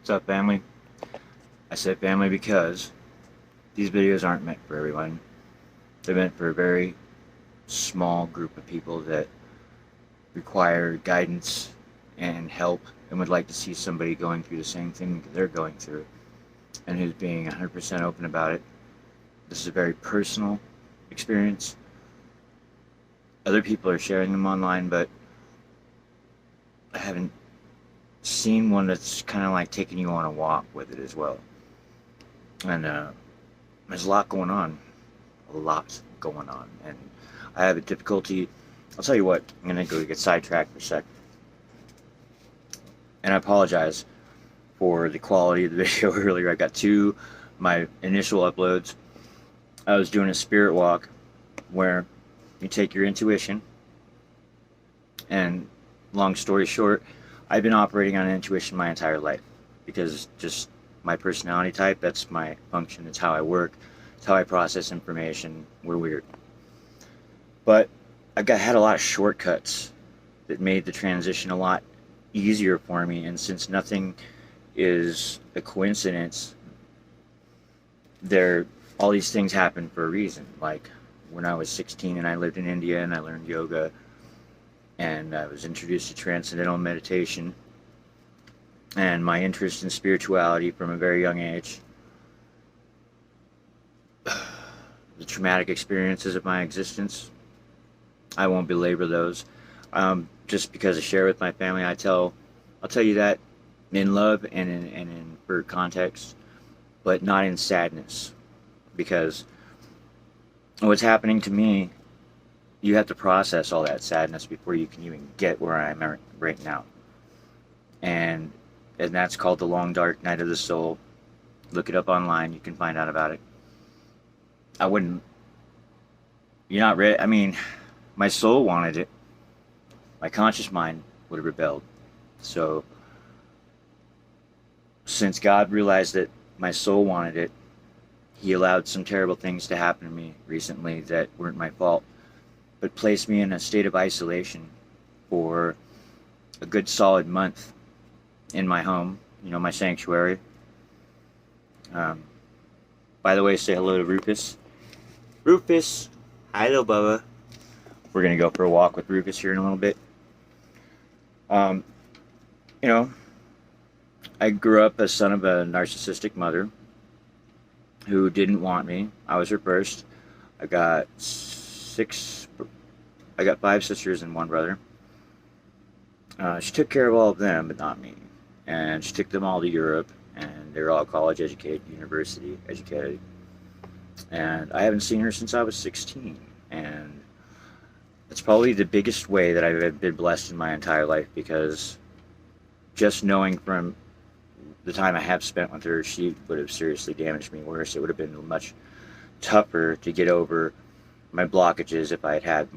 What's up, family? I said family because these videos aren't meant for everyone. They're meant for a very small group of people that require guidance and help and would like to see somebody going through the same thing they're going through and who's being 100% open about it. This is a very personal experience. Other people are sharing them online, but I haven't seen one that's kind of like taking you on a walk with it as well. And there's a lot going on. A lot going on. And I have a difficulty. I'll tell you what, I'm going to go get sidetracked for a sec. And I apologize for the quality of the video earlier. I got my initial uploads. I was doing a spirit walk where you take your intuition, and long story short, I've been operating on intuition my entire life because just my personality type, that's my function, it's how I work, it's how I process information. We're weird. But had a lot of shortcuts that made the transition a lot easier for me, and since nothing is a coincidence, all these things happen for a reason. Like when I was 16 and I lived in India and I learned yoga and I was introduced to transcendental meditation and my interest in spirituality from a very young age. The traumatic experiences of my existence, I won't belabor those. Just because I share with my family, I'll tell you that in love and in for context, but not in sadness, because what's happening to me, you have to process all that sadness before you can even get where I am right now. And that's called the long dark night of the soul. Look it up online, you can find out about it. You're not ready. I mean, my soul wanted it. My conscious mind would have rebelled. So since God realized that my soul wanted it, he allowed some terrible things to happen to me recently that weren't my fault, but placed me in a state of isolation for a good solid month in my home, my sanctuary. By the way, say hello to Rufus. Rufus! Hi, little Bubba. We're going to go for a walk with Rufus here in a little bit. I grew up as son of a narcissistic mother who didn't want me. I was her first. I got 5 sisters and 1 brother. She took care of all of them, but not me. And she took them all to Europe, and they're all college educated, university educated. And I haven't seen her since I was 16. And it's probably the biggest way that I've been blessed in my entire life, because just knowing from the time I have spent with her, she would have seriously damaged me worse. It would have been much tougher to get over my blockages if I had had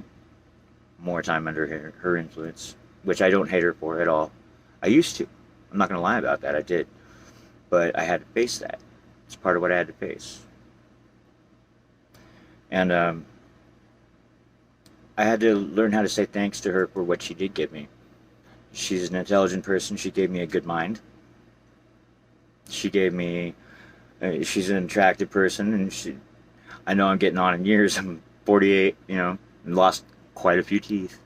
more time under her influence, which I don't hate her for at all. I used to. I'm not going to lie about that. I did. But I had to face that. It's part of what I had to face. And I had to learn how to say thanks to her for what she did give me. She's an intelligent person. She gave me a good mind. She's an attractive person, and I know I'm getting on in years. I'm 48, and lost quite a few teeth.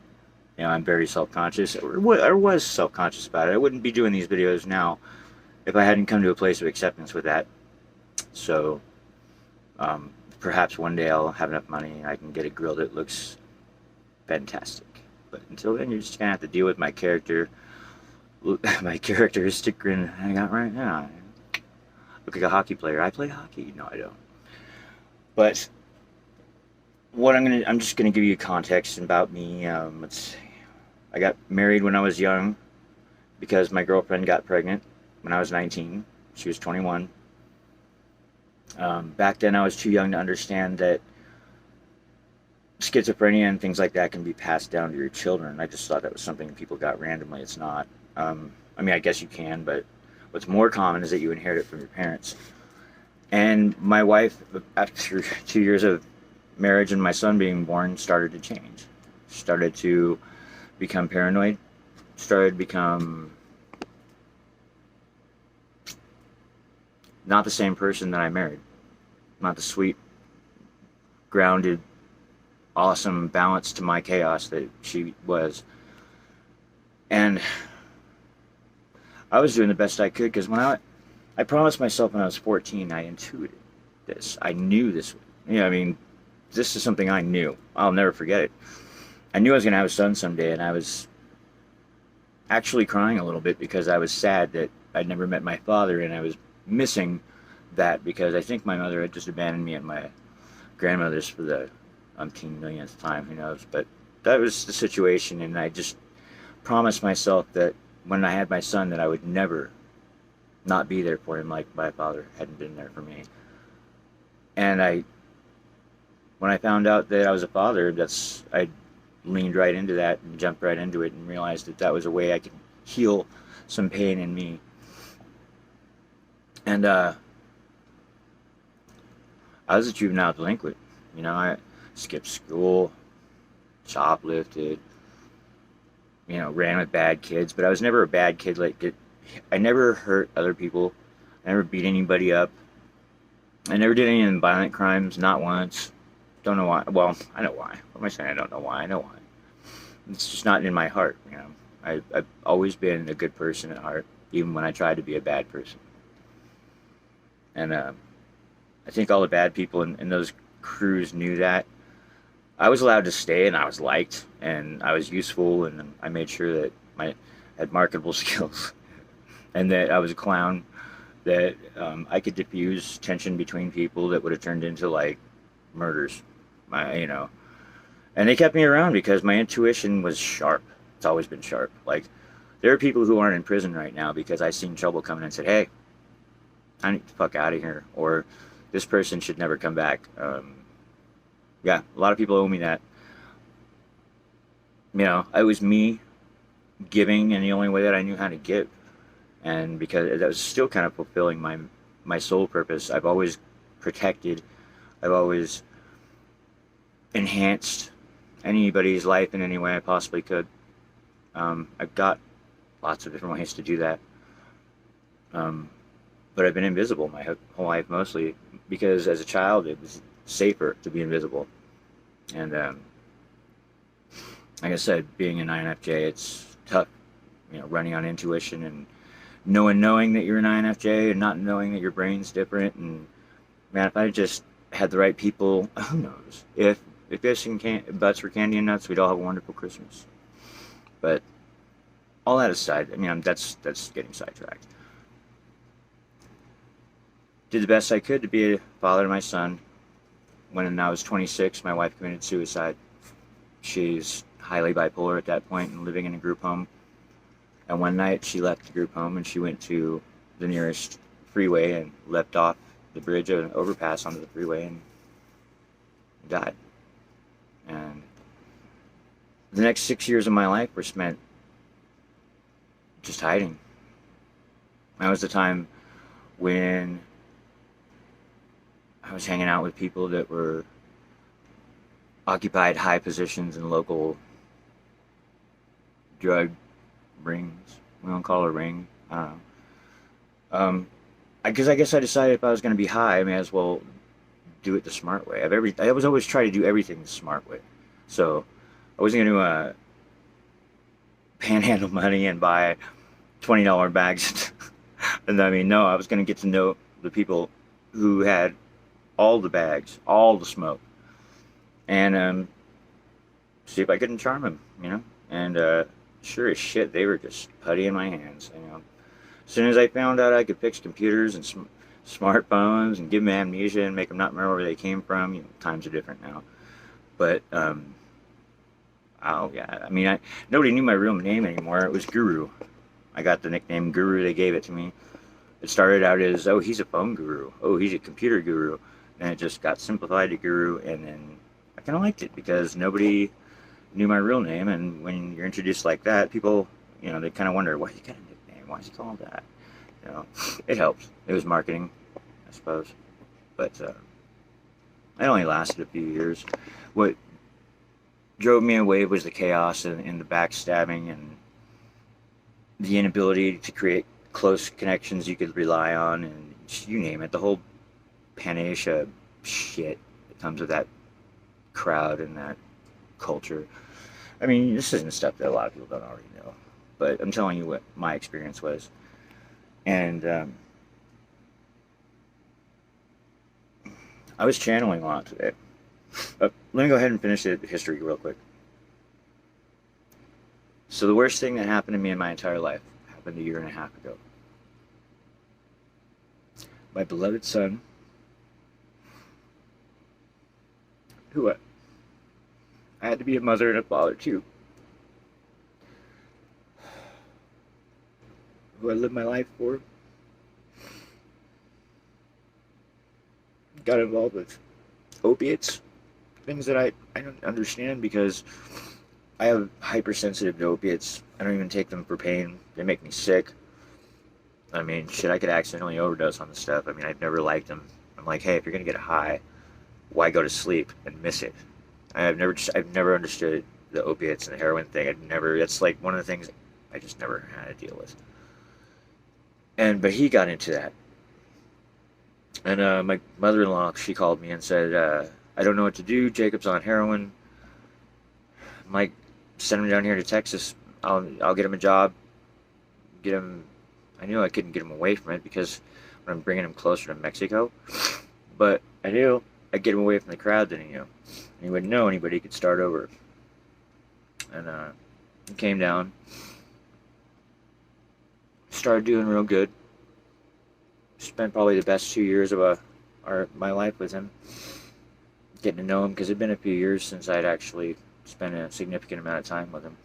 I'm very self-conscious, or was self-conscious about it. I wouldn't be doing these videos now if I hadn't come to a place of acceptance with that. So, perhaps one day I'll have enough money and I can get a grill that looks fantastic. But until then, you're just gonna have to deal with my characteristic grin I got right now. I look like a hockey player. I play hockey. No, I don't. But I'm just gonna give you context about me. Let's see. I got married when I was young because my girlfriend got pregnant when I was 19. She was 21. Back then, I was too young to understand that schizophrenia and things like that can be passed down to your children. I just thought that was something people got randomly. It's not. I guess you can, but what's more common is that you inherit it from your parents. And my wife, after 2 years of marriage and my son being born, started to change. Started to become paranoid. Started to become not the same person that I married. Not the sweet, grounded, awesome balance to my chaos that she was. And I was doing the best I could because I promised myself when I was 14, I intuited this. I knew this. Yeah, I mean, this is something I knew. I'll never forget it. I knew I was going to have a son someday, and I was actually crying a little bit because I was sad that I'd never met my father, and I was missing that because I think my mother had just abandoned me at my grandmother's for the umpteen millionth time, who knows. But that was the situation, and I just promised myself that when I had my son that I would never not be there for him like my father hadn't been there for me. And when I found out that I was a father, I leaned right into that and jumped right into it and realized that that was a way I could heal some pain in me. And I was a juvenile delinquent. You know, I skipped school, shoplifted, you know, ran with bad kids, but I was never a bad kid. I never hurt other people. I never beat anybody up. I never did any violent crimes, not once. Don't know why. Well, I know why. What am I saying? I don't know why. I know why. It's just not in my heart, you know. I've always been a good person at heart, even when I tried to be a bad person. And I think all the bad people in those crews knew that. I was allowed to stay, and I was liked, and I was useful, and I made sure that I had marketable skills, and that I was a clown, that I could diffuse tension between people that would have turned into, like, murders, you know. And they kept me around because my intuition was sharp. It's always been sharp. Like, there are people who aren't in prison right now because I seen trouble coming and said, hey, I need to fuck out of here, or this person should never come back. Yeah, a lot of people owe me that. You know, it was me giving in the only way that I knew how to give. And because that was still kind of fulfilling my soul purpose. I've always protected, I've always enhanced anybody's life in any way I possibly could. I've got lots of different ways to do that. But I've been invisible my whole life mostly because as a child it was safer to be invisible. And like I said, being an INFJ, it's tough, you know, running on intuition and knowing that you're an INFJ and not knowing that your brain's different. And man, if I just had the right people, who knows? If ifs and buts were candy and nuts, we'd all have a wonderful Christmas. But all that aside, I mean, that's getting sidetracked. Did the best I could to be a father to my son. When I was 26, my wife committed suicide. She's highly bipolar at that point and living in a group home. And one night she left the group home and she went to the nearest freeway and leapt off the bridge of an overpass onto the freeway and died. And the next 6 years of my life were spent just hiding. That was the time when I was hanging out with people that were occupied high positions in local drug rings. We don't call it a ring. I don't know. Because I guess I decided if I was going to be high, I may as well do it the smart way. I was always trying to do everything the smart way. So I wasn't going to panhandle money and buy $20 bags. And I mean, no, I was going to get to know the people who had all the bags, all the smoke, and see if I couldn't charm them, you know. And sure as shit, they were just putty in my hands. You know, as soon as I found out I could fix computers and smartphones and give them amnesia and make them not remember where they came from, you know, times are different now. But oh yeah, I mean, nobody knew my real name anymore. It was Guru. I got the nickname Guru. They gave it to me. It started out as, oh, he's a phone guru. Oh, he's a computer guru. And it just got simplified to Guru, and then I kind of liked it because nobody knew my real name, and when you're introduced like that, people, you know, they kind of wonder, why he got a nickname? Why is he called that? You know, it helps. It was marketing, I suppose. But it only lasted a few years. What drove me away was the chaos and the backstabbing and the inability to create close connections you could rely on, and you name it, the whole Pan-Asia shit that comes with that crowd and that culture. I mean, this isn't stuff that a lot of people don't already know, but I'm telling you what my experience was. And I was channeling a lot today. Let me go ahead and finish the history real quick. So the worst thing that happened to me in my entire life happened a year and a half ago. My beloved son, who I had to be a mother and a father to, who I lived my life for, got involved with opiates, things that I don't understand because I have hypersensitive to opiates. I don't even take them for pain. They make me sick. I mean, shit, I could accidentally overdose on the stuff. I mean, I've never liked them. I'm like, hey, if you're gonna get a high, why go to sleep and miss it? I've never understood the opiates and the heroin thing. That's like one of the things I just never had to deal with. But he got into that. And my mother-in-law, she called me and said, I don't know what to do. Jacob's on heroin. I'm like, send him down here to Texas. I'll get him a job. Get him. I knew I couldn't get him away from it because I'm bringing him closer to Mexico. But I knew I'd get him away from the crowd that he knew. And he wouldn't know anybody. He could start over. And he came down. Started doing real good. Spent probably the best 2 years of my life with him. Getting to know him because it'd been a few years since I'd actually spent a significant amount of time with him.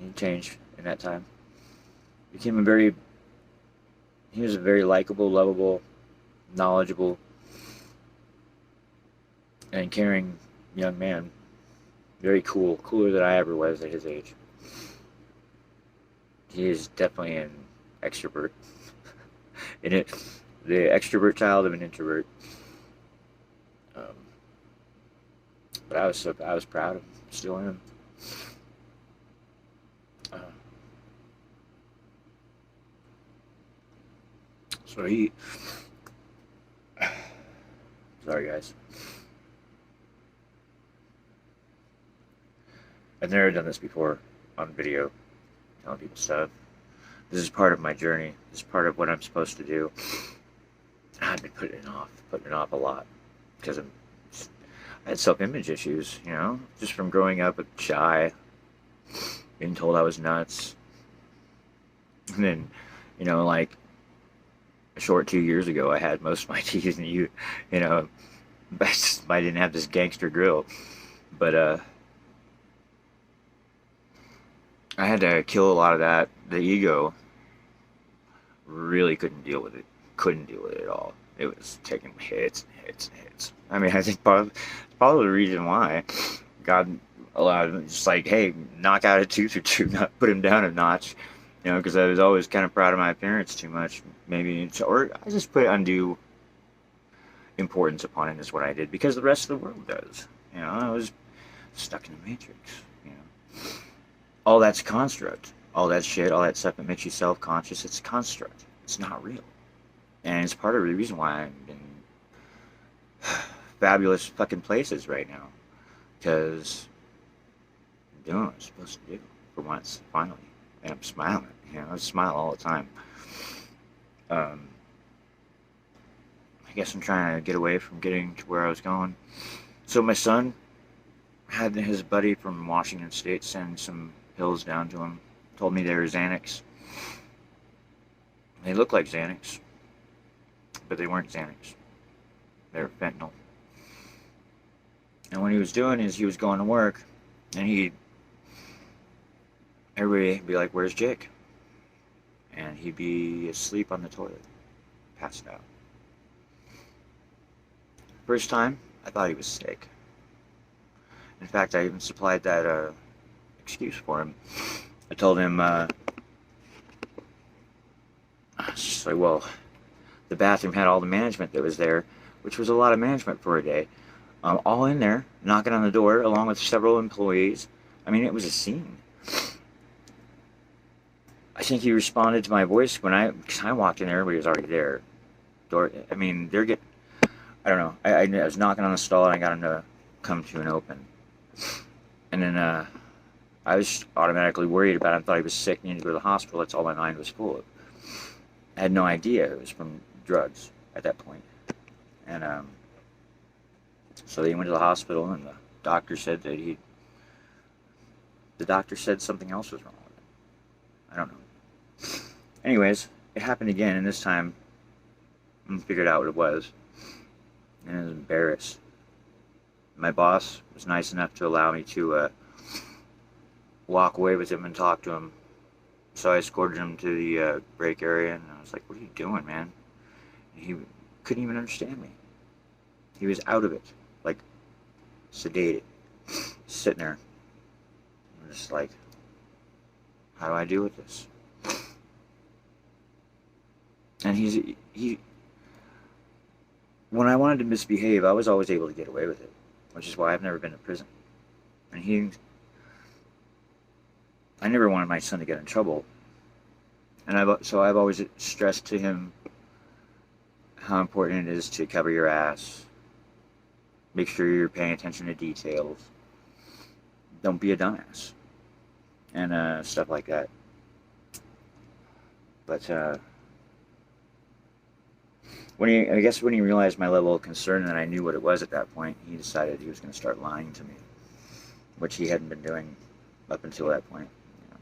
And he changed in that time. He was a very likable, lovable, knowledgeable, and caring young man. Very cool. Cooler than I ever was at his age. He is definitely an extrovert. The extrovert child of an introvert. But I was proud of him. Still am. So sorry guys. I've never done this before on video, telling people stuff. This is part of my journey. This is part of what I'm supposed to do. I've been putting it off a lot because I had self-image issues, just from growing up shy, being told I was nuts, and then, like a short 2 years ago, I had most of my teeth, and I didn't have this gangster grill, but I had to kill a lot of that. The ego really couldn't deal with it. Couldn't deal with it at all. It was taking hits and hits and hits. I mean, I think probably the reason why God allowed him, just like, hey, knock out a tooth or two, not put him down a notch, because I was always kind of proud of my appearance too much, maybe, or I just put undue importance upon it is what I did, because the rest of the world does. I was stuck in the matrix. All that's construct. All that shit, all that stuff that makes you self-conscious, it's a construct. It's not real. And it's part of the reason why I'm in fabulous fucking places right now. Because I'm doing what I'm supposed to do for once, finally. And I'm smiling. I smile all the time. I guess I'm trying to get away from getting to where I was going. So my son had his buddy from Washington State send some pills down to him. Told me they were Xanax. They looked like Xanax, but they weren't Xanax. They were fentanyl. And what he was doing is he was going to work, and everybody would be like, "Where's Jake?" And he'd be asleep on the toilet, passed out. First time, I thought he was sick. In fact, I even supplied that excuse for him. I told him, just like, well, the bathroom had all the management that was there, which was a lot of management for a day, all in there, knocking on the door, along with several employees. I mean, it was a scene. I think he responded to my voice because I walked in there, everybody was already there. Door. I mean, they're getting. I don't know. I was knocking on the stall and I got him to come to an open. And then I was automatically worried about him. Thought he was sick, needed to go to the hospital. That's all my mind was full of. I had no idea it was from drugs at that point. And so they went to the hospital, and the doctor said that the doctor said something else was wrong with him. I don't know. Anyways, it happened again, and this time I figured out what it was. And I was embarrassed. My boss was nice enough to allow me to walk away with him and talk to him. So I escorted him to the break area, and I was like, "What are you doing, man?" And he couldn't even understand me. He was out of it, like sedated, sitting there. I'm just like, how do I deal with this? And he. When I wanted to misbehave, I was always able to get away with it, which is why I've never been to prison. And I never wanted my son to get in trouble. And I've always stressed to him how important it is to cover your ass. Make sure you're paying attention to details. Don't be a dumbass. And stuff like that. But when he realized my level of concern and that I knew what it was at that point, he decided he was going to start lying to me, which he hadn't been doing up until that point. You know,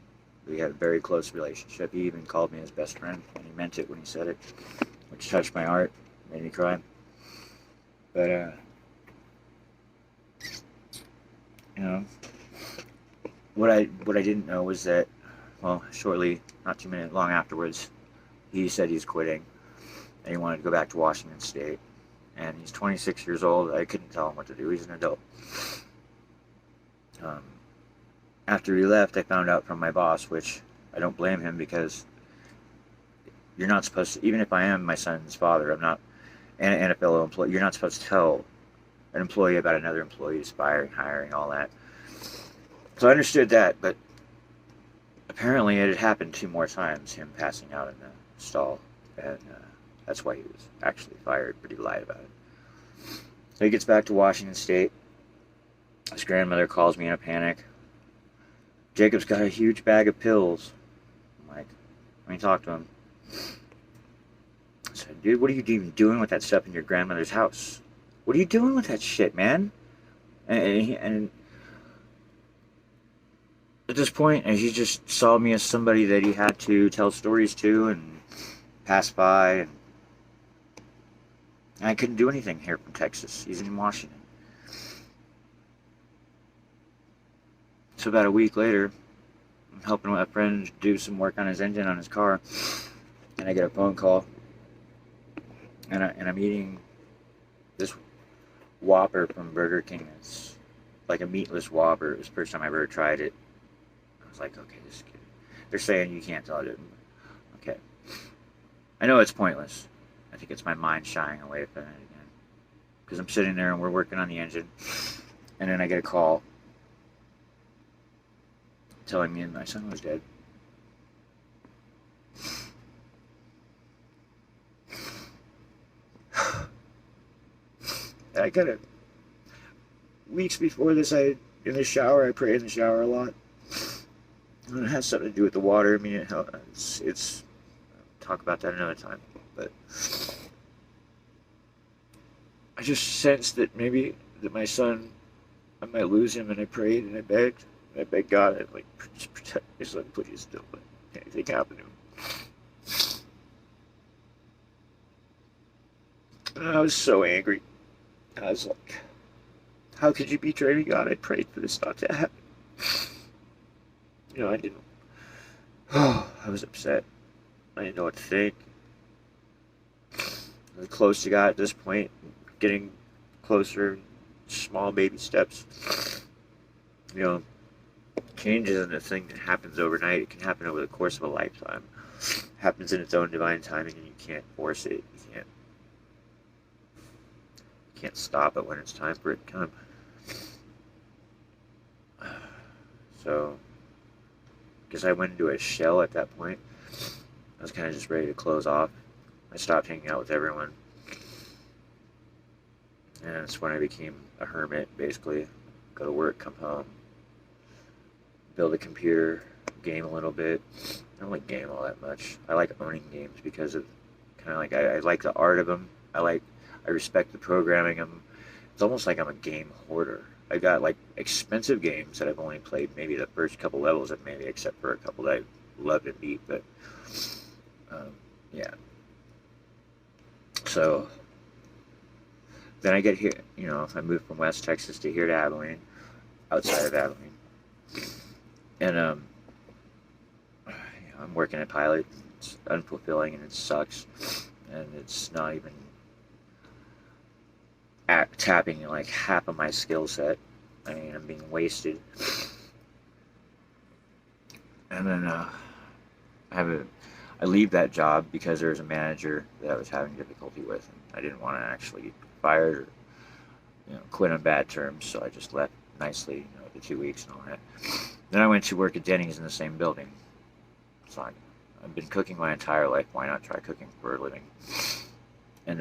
we had a very close relationship. He even called me his best friend, and he meant it when he said it, which touched my heart, made me cry. But you know, what I didn't know was that, well, shortly, not too long afterwards, he said he's quitting. And he wanted to go back to Washington State. And he's 26 years old. I couldn't tell him what to do. He's an adult. After he left, I found out from my boss, which I don't blame him, because you're not supposed to, even if I am my son's father, I'm not and a fellow employee, you're not supposed to tell an employee about another employee's firing, hiring, all that. So I understood that, but apparently it had happened 2 more times, him passing out in the stall. And that's why he was actually fired, but he lied about it. So he gets back to Washington State. His grandmother calls me in a panic. Jacob's got a huge bag of pills. I'm like, let me talk to him. I said, dude, what are you even doing with that stuff in your grandmother's house? What are you doing with that shit, man? And at this point, he just saw me as somebody that he had to tell stories to and pass by, and I couldn't do anything here from Texas. He's in Washington. So about a week later, I'm helping a friend do some work on his engine on his car, and I get a phone call, and I'm eating this Whopper from Burger King. It's like a meatless Whopper. It was the first time I ever tried it. I was like, okay, this is good. They're saying you can't tell it. Okay. I know it's pointless. I think it's my mind shying away from it again. Because I'm sitting there and we're working on the engine. And then I get a call telling me my son was dead. I got it. Weeks before this, in the shower, I pray in the shower a lot. And it has something to do with the water. I mean, it's talk about that another time. But I just sensed that maybe that my son, I might lose him, and I prayed and I begged. And I begged God, I'd like, just protect my son, please, don't let anything happen to him. And I was so angry. I was like, how could you betray me, God? I prayed for this not to happen. You know, I didn't. Oh, I was upset. I didn't know what to think. I was close to God at this point, getting closer, small baby steps. You know, change isn't a thing that happens overnight. It can happen over the course of a lifetime. It happens in its own divine timing, and you can't force it. You can't stop it when it's time for it to come. So, because I went into a shell at that point, I was kind of just ready to close off. I stopped hanging out with everyone. And that's when I became a hermit, basically. Go to work, come home, build a computer, game a little bit. I don't like game all that much. I like owning games because of kind of like I like the art of them. I respect the programming of them. It's almost like I'm a game hoarder. I got like expensive games that I've only played maybe the first couple levels of, maybe except for a couple that I loved and beat. But yeah. So then I get here. I moved from West Texas to here to Abilene, outside of Abilene, and I'm working at Pilot. It's unfulfilling and it sucks, and it's not even tapping like half of my skill set. I mean, I'm being wasted. And then I leave that job because there was a manager that I was having difficulty with, and I didn't want to actually get fired or quit on bad terms, so I just left nicely, the 2 weeks and all that. Then I went to work at Denny's in the same building. So I've been cooking my entire life. Why not try cooking for a living? And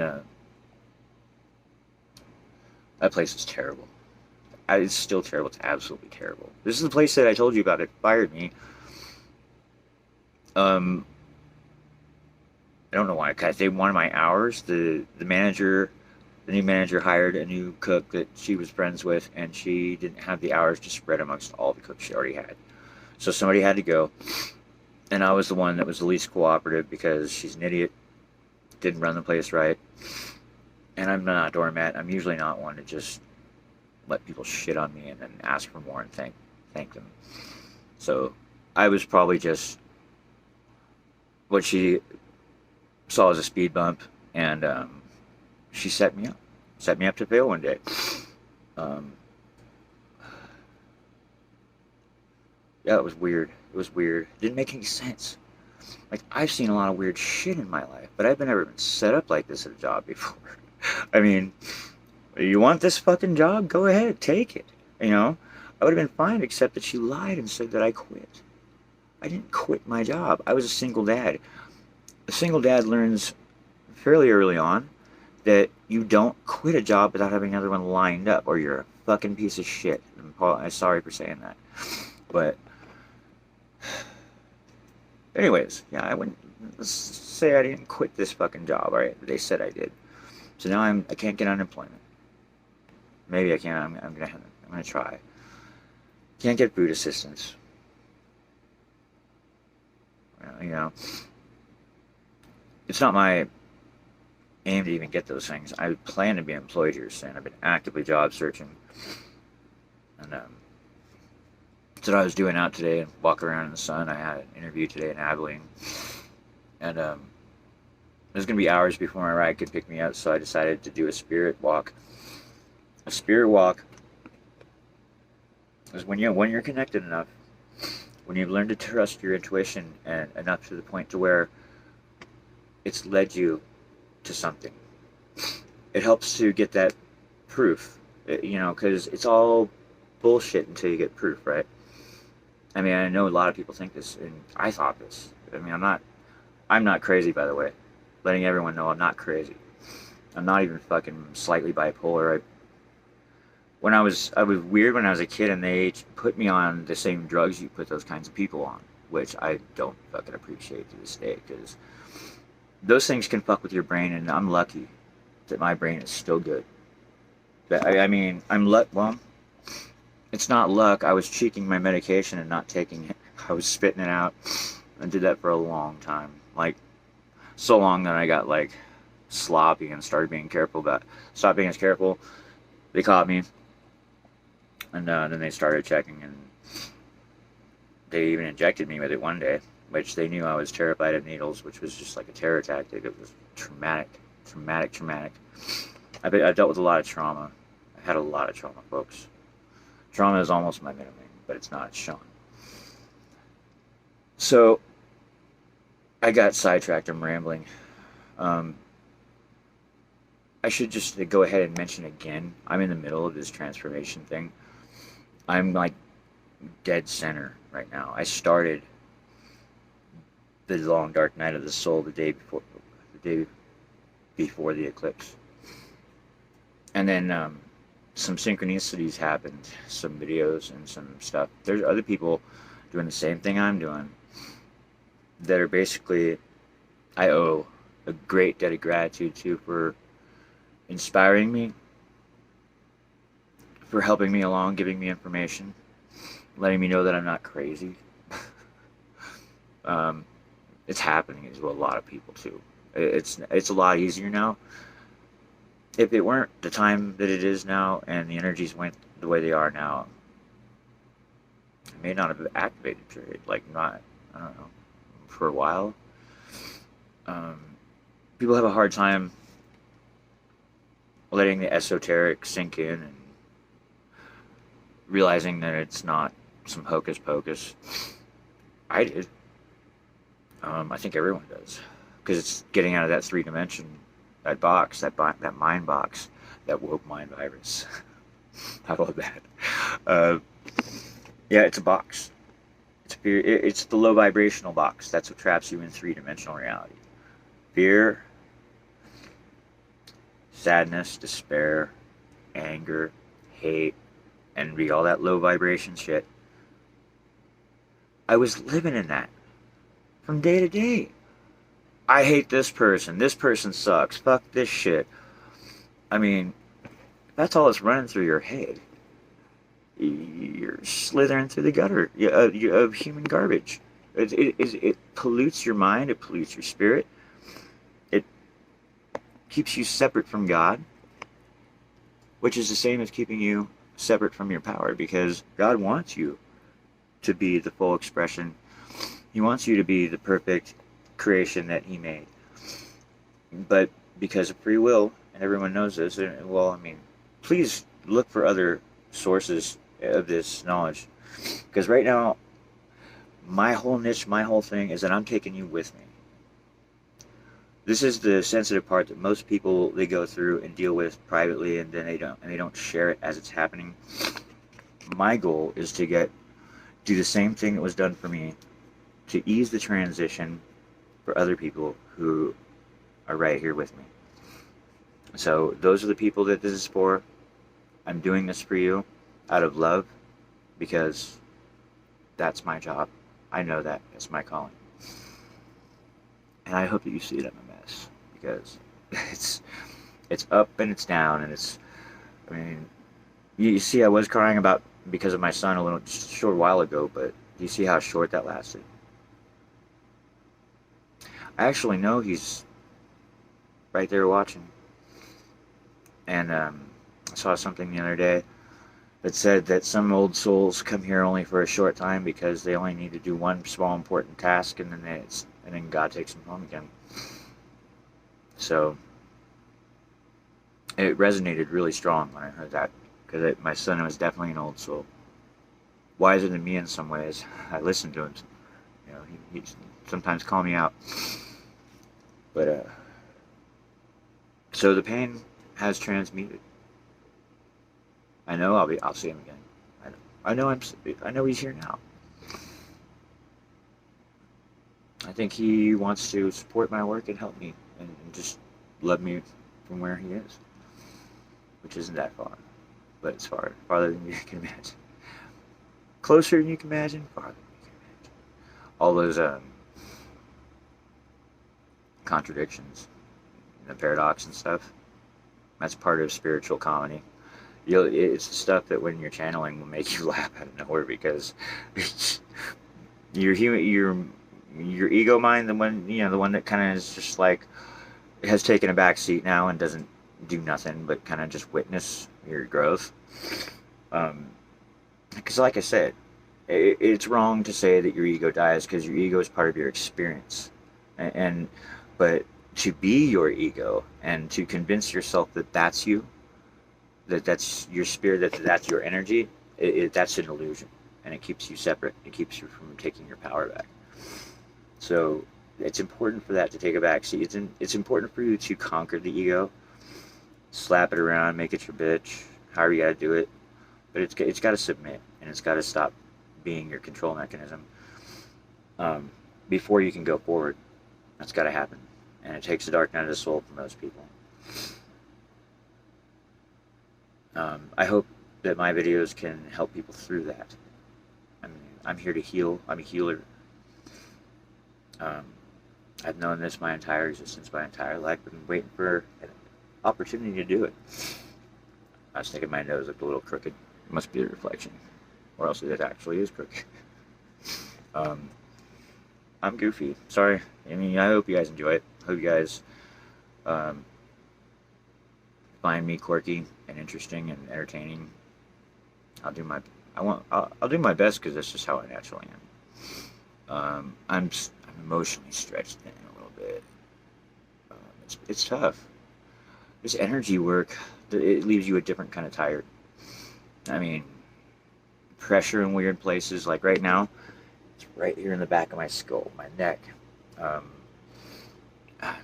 that place is terrible. It's still terrible. It's absolutely terrible. This is the place that I told you about. It fired me. I don't know why. Cause they wanted my hours. The new manager hired a new cook that she was friends with, and she didn't have the hours to spread amongst all the cooks she already had. So somebody had to go, and I was the one that was the least cooperative because she's an idiot, didn't run the place right, and I'm not a doormat. I'm usually not one to just let people shit on me and then ask for more and thank them. So I was probably just what she saw as a speed bump, and she set me up to fail one day. Yeah, it was weird. It didn't make any sense. Like, I've seen a lot of weird shit in my life, but I've never been set up like this at a job before. I mean, you want this fucking job? Go ahead, take it. I would have been fine, except that she lied and said that I quit. I didn't quit my job. I was a single dad. A single dad learns fairly early on that you don't quit a job without having another one lined up, or you're a fucking piece of shit. I'm sorry for saying that. But anyways, yeah, let's say I didn't quit this fucking job, alright? They said I did. So now I can't get unemployment. Maybe I can. I'm gonna try. Can't get food assistance. It's not my aim to even get those things. I plan to be employed here soon. I've been actively job searching, and that's what I was doing out today, and walking around in the sun. I had an interview today in Abilene, and there's gonna be hours before my ride could pick me up, so I decided to do a spirit walk. A spirit walk is when you're connected enough, when you've learned to trust your intuition and enough to the point to where it's led you to something. It helps to get that proof, because it's all bullshit until you get proof, right? I mean, I know a lot of people think this, and I thought this. I mean, I'm not crazy, by the way. Letting everyone know I'm not crazy. I'm not even fucking slightly bipolar. I was weird when I was a kid, and they put me on the same drugs you put those kinds of people on, which I don't fucking appreciate to this day, because those things can fuck with your brain, and I'm lucky that my brain is still good. I mean, well, it's not luck. I was cheeking my medication and not taking it. I was spitting it out. I did that for a long time. Like, so long that I got, like, sloppy and stopped being as careful. They caught me. And then they started checking, and they even injected me with it one day, which they knew I was terrified of needles, which was just like a terror tactic. It was traumatic. I dealt with a lot of trauma. I had a lot of trauma, folks. Trauma is almost my middle name, but it's not. It's Sean. So I got sidetracked. I'm rambling. I should just go ahead and mention again, I'm in the middle of this transformation thing. I'm like dead center right now. I started the long dark night of the soul the day before the eclipse. And then some synchronicities happened, some videos and some stuff. There's other people doing the same thing I'm doing that are basically, I owe a great debt of gratitude to, for inspiring me, for helping me along, giving me information, letting me know that I'm not crazy. um, it's happening to a lot of people too. It's a lot easier now. If it weren't the time that it is now and the energies went the way they are now, I may not have activated period. Like, not, I don't know, for a while. Um, People have a hard time letting the esoteric sink in and realizing that it's not some hocus pocus. I did. I think everyone does, because it's getting out of that 3 dimension, that box, that mind box, that woke mind virus. How about that? Uh, yeah, it's a box. It's the low vibrational box. That's what traps you in 3-dimensional reality. Fear, sadness, despair, anger, hate, envy, all that low vibration shit. I was living in that from day to day. I hate this person. This person sucks. Fuck this shit. I mean, that's all that's running through your head. You're slithering through the gutter of human garbage. It pollutes your mind. It pollutes your spirit. It keeps you separate from God, which is the same as keeping you separate from your power, because God wants you to be the full expression. He wants you to be the perfect creation that He made. But because of free will, and everyone knows this, well, I mean, please look for other sources of this knowledge. Because right now, my whole niche, my whole thing is that I'm taking you with me. This is the sensitive part that most people, they go through and deal with privately, and then they don't share it as it's happening. My goal is to do the same thing that was done for me, to ease the transition for other people who are right here with me. So those are the people that this is for. I'm doing this for you out of love, because that's my job. I know that. It's my calling. And I hope that you see that I'm a mess, because it's up and it's down, and I mean, you see, I was crying because of my son just a short while ago, but do you see how short that lasted? I actually know he's right there watching. And I saw something the other day that said that some old souls come here only for a short time because they only need to do one small important task, and then God takes them home again. So it resonated really strong when I heard that, because my son was definitely an old soul, wiser than me in some ways. I listened to him. You know, he sometimes call me out, but so the pain has transmuted. I know I'll see him again. I know he's here now. I think he wants to support my work and help me, and just love me from where he is, which isn't that far, but it's farther than you can imagine. Closer than you can imagine, farther than you can imagine. All those contradictions, the paradox and stuff, that's part of spiritual comedy. It's the stuff that when you're channeling will make you laugh out of nowhere, because your ego mind, the one that kind of is just like, has taken a back seat now and doesn't do nothing but kind of just witness your growth. Because like I said, it's wrong to say that your ego dies, because your ego is part of your experience, but to be your ego and to convince yourself that that's you, that's your spirit, that's your energy, that's an illusion, and it keeps you separate. It keeps you from taking your power back. So it's important for that to take a back seat. It's important for you to conquer the ego, slap it around, make it your bitch, however you gotta do it, but it's got to submit, and it's got to stop being your control mechanism before you can go forward. That's got to happen. and it takes the dark night of the soul for most people. I hope that my videos can help people through that. I mean, I'm here to heal. I'm a healer. I've known this my entire existence, my entire life. I've been waiting for an opportunity to do it. I was thinking my nose looked a little crooked. It must be a reflection, or else it actually is crooked. I'm goofy. Sorry. I mean, I hope you guys enjoy it. Hope you guys find me quirky and interesting and entertaining. I'll do my best because that's just how I naturally am. I'm emotionally stretched thin a little bit. It's tough. This energy work, it leaves you a different kind of tired. I mean, pressure in weird places, like right now, it's right here in the back of my skull, my neck.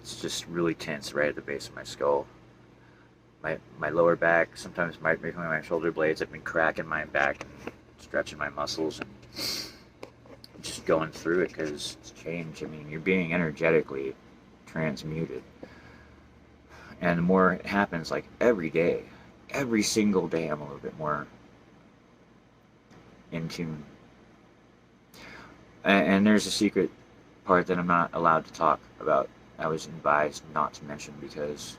It's just really tense right at the base of my skull. My lower back, sometimes right between my shoulder blades, I've been cracking my back and stretching my muscles and just going through it because it's change. I mean, you're being energetically transmuted. And the more it happens, like every day, every single day, I'm a little bit more in tune. And there's a secret part that I'm not allowed to talk about. I was advised not to mention because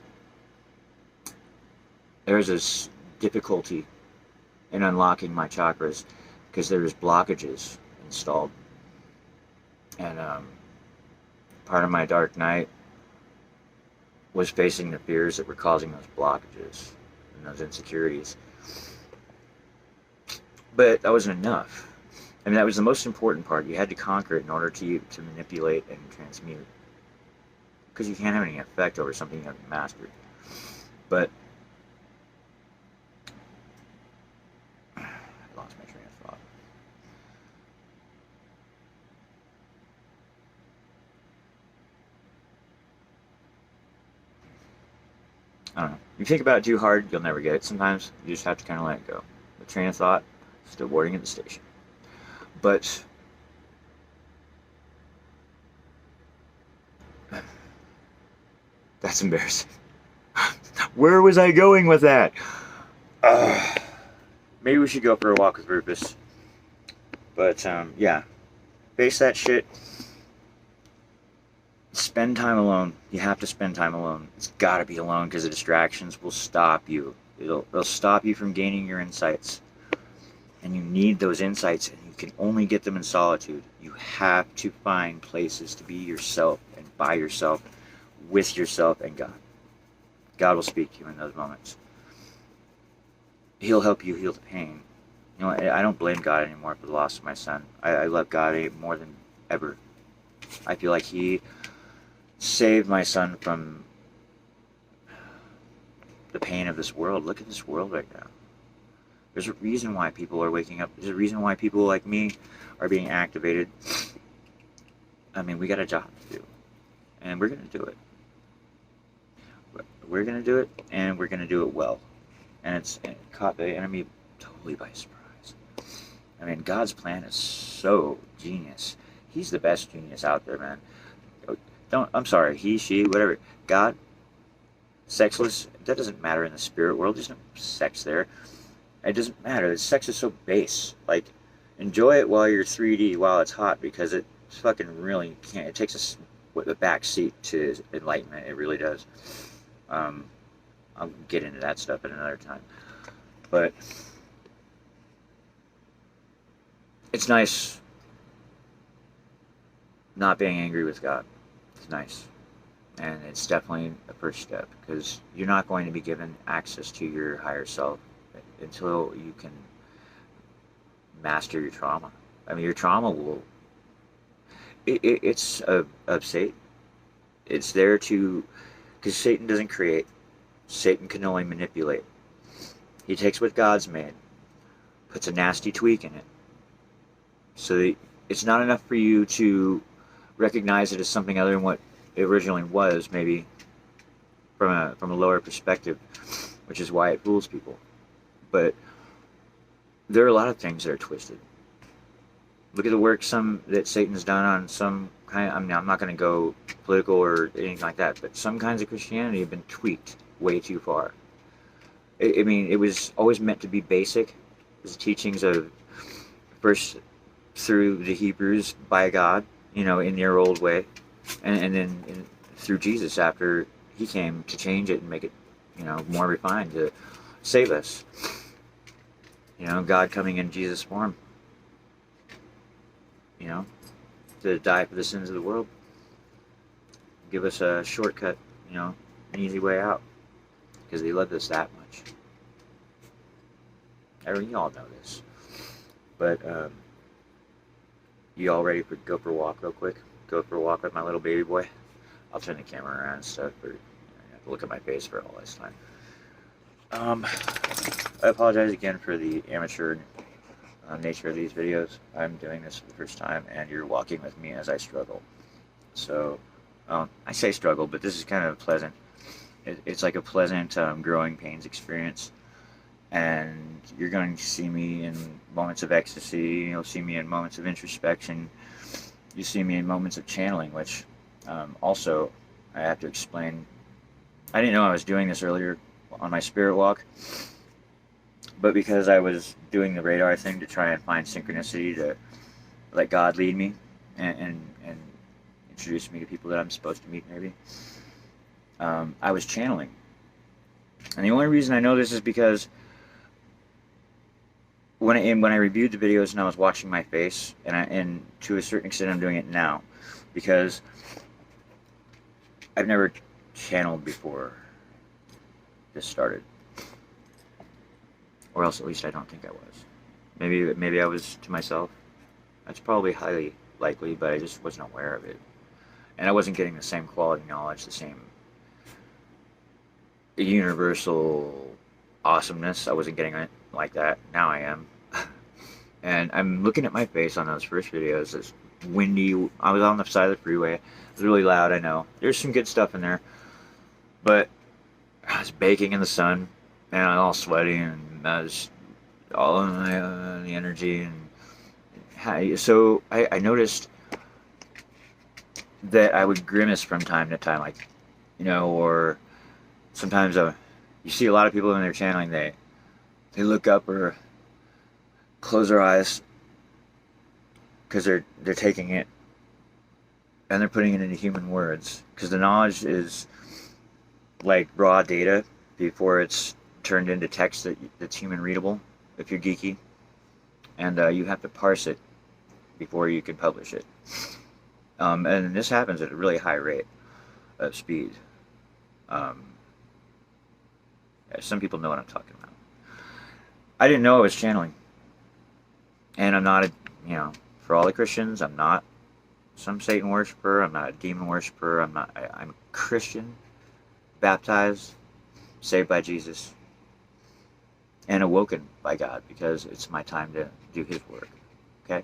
there's this difficulty in unlocking my chakras because there's blockages installed. And part of my dark night was facing the fears that were causing those blockages and those insecurities. But that wasn't enough. I mean, that was the most important part. You had to conquer it in order to manipulate and transmute. Because you can't have any effect over something you haven't mastered. But I lost my train of thought. I don't know. You think about it too hard, you'll never get it. Sometimes you just have to kind of let it go. The train of thought, still boarding at the station. But that's embarrassing. Where was I going with that? Maybe we should go for a walk with Rufus. But yeah, face that shit. Spend time alone. You have to spend time alone. It's got to be alone because the distractions will stop you. They'll stop you from gaining your insights. And you need those insights, and you can only get them in solitude. You have to find places to be yourself and by yourself, with yourself and God. God will speak to you in those moments. He'll help you heal the pain. You know, I don't blame God anymore for the loss of my son. I love God more than ever. I feel like He saved my son from the pain of this world. Look at this world right now. There's a reason why people are waking up. There's a reason why people like me are being activated. I mean, we got a job to do. And we're going to do it. We're going to do it, and we're going to do it well. And it caught the enemy totally by surprise. I mean, God's plan is so genius. He's the best genius out there, man. I'm sorry, he, she, whatever. God, sexless, that doesn't matter in the spirit world. There's no sex there. It doesn't matter. The sex is so base. Like, enjoy it while you're 3D, while it's hot, because it fucking really can't. It takes a back seat to enlightenment. It really does. I'll get into that stuff at another time. But it's nice not being angry with God. It's nice. And it's definitely a first step, because you're not going to be given access to your higher self until you can master your trauma. I mean, your trauma will... It's of Satan. It's there to... Because Satan doesn't create. Satan can only manipulate. He takes what God's made, puts a nasty tweak in it. So it's not enough for you to recognize it as something other than what it originally was, maybe from a lower perspective, which is why it fools people. But there are a lot of things that are twisted. Look at the work that Satan's done on some I'm not going to go political or anything like that, but some kinds of Christianity have been tweaked way too far. I mean, it was always meant to be basic. It was teachings of first through the Hebrews by God, you know, in their old way, and then through Jesus after he came to change it and make it, you know, more refined to save us. You know, God coming in Jesus' form, you know, to die for the sins of the world. Give us a shortcut, you know, an easy way out. Because he loved us that much. You all know this. But, you all ready to go for a walk real quick? Go for a walk with my little baby boy? I'll turn the camera around and stuff, but you have to look at my face for all this time. I apologize again for the amateur nature of these videos. I'm doing this for the first time, and you're walking with me as I struggle. So, I say struggle, but this is kind of pleasant. It's like a pleasant growing pains experience. And you're going to see me in moments of ecstasy, you'll see me in moments of introspection, you see me in moments of channeling, which also I have to explain. I didn't know I was doing this earlier on my spirit walk, but because I was doing the radar thing to try and find synchronicity to let God lead me and introduce me to people that I'm supposed to meet maybe, I was channeling. And the only reason I know this is because when I reviewed the videos and I was watching my face, and to a certain extent I'm doing it now, because I've never channeled before this started, or else at least I don't think I was. Maybe I was to myself. That's probably highly likely, but I just wasn't aware of it, and I wasn't getting the same quality knowledge, the same universal awesomeness. I wasn't getting it like that. Now I am. And I'm looking at my face on those first videos. It's windy. I was on the side of the freeway. It was really loud, I know. There's some good stuff in there. But I was baking in the sun, and I was all sweaty, and I was all in the energy. And so I noticed that I would grimace from time to time, like, you know, or sometimes you see a lot of people when they're channeling, they look up or close their eyes because they're taking it and they're putting it into human words, because the knowledge is like raw data before it's turned into text that's human readable if you're geeky, and you have to parse it before you can publish it, and this happens at a really high rate of speed. Some people know what I'm talking about. I didn't know I was channeling. And I'm not you know, for all the Christians, I'm not some Satan worshiper, I'm not a demon worshiper, I'm a Christian, baptized, saved by Jesus, and awoken by God, because it's my time to do his work. Okay?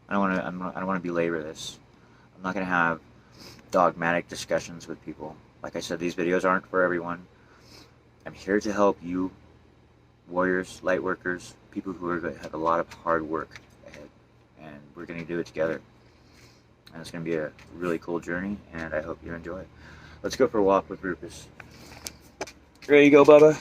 I don't want to belabor this. I'm not going to have dogmatic discussions with people. Like I said, these videos aren't for everyone. I'm here to help you, warriors, light workers, people who are going to have a lot of hard work ahead, and we're going to do it together. And it's going to be a really cool journey, and I hope you enjoy it. Let's go for a walk with Rufus. Ready to go, Bubba?